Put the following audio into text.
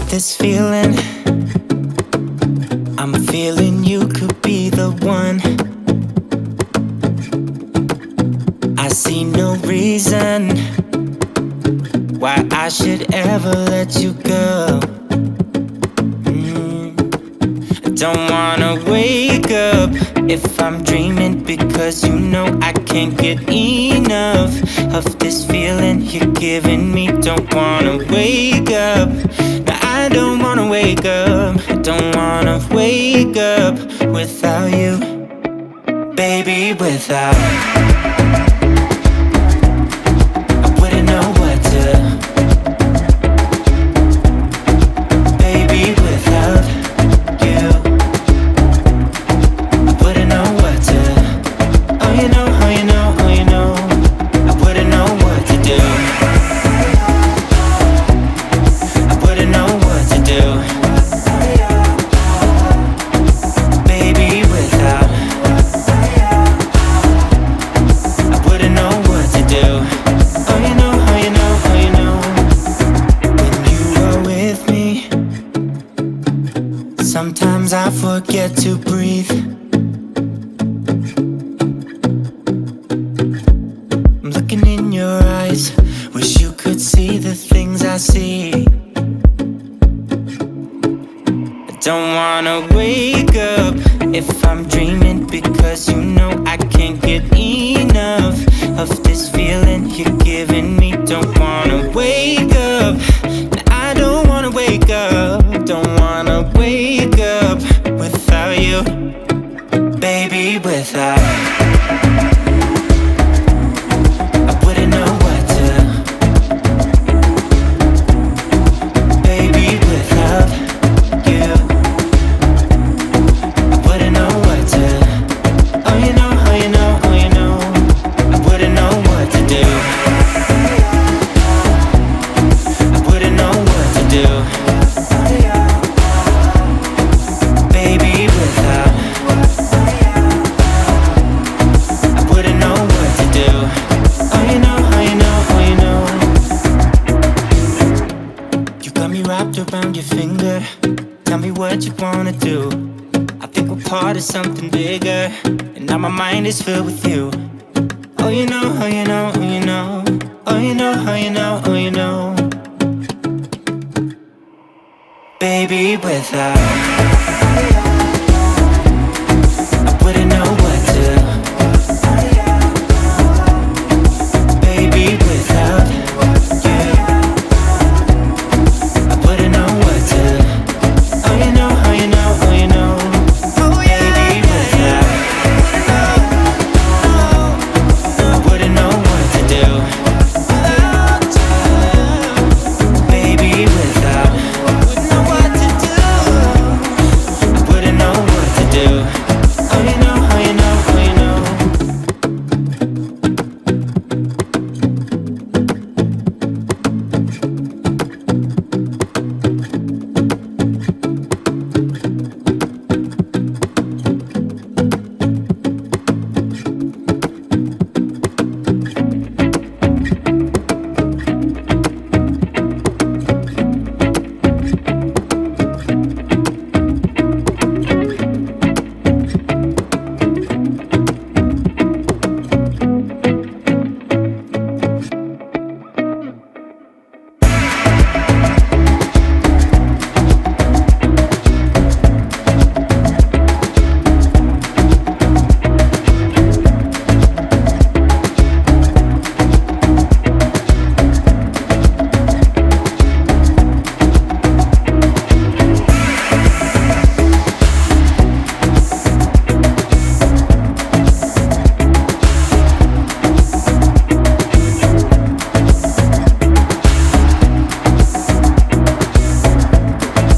This feeling, I'm feeling you could be the one. I see no reason why I should ever let you go. I don't wanna wake up if I'm dreaming, because you know I can't get enough of this feeling you're giving me. Don't wanna wake up. I don't wanna wake up, I don't wanna wake up without you, baby, without. I wouldn't know what to, baby, without you. I wouldn't know what to, oh you know, oh you know, oh you know. I wouldn't know what to do. I wouldn't know what to do, baby, without. I wouldn't know what to do. Oh you know, oh you know, oh you know. When you are with me, sometimes I forget to breathe. I'm looking in your eyes, wish you could see the things I see. Don't wanna wake up if I'm dreaming, because you know I can't get enough of this feeling you're giving me. Don't wanna wake up, I don't wanna wake up. Don't wanna wake up without you, baby, without. I wouldn't know what to, baby, without you. Around your finger, tell me what you wanna do. I think we're part of something bigger, and now my mind is filled with you. Oh you know, oh you know, oh you know. Oh you know, oh you know, oh you know. Baby, without.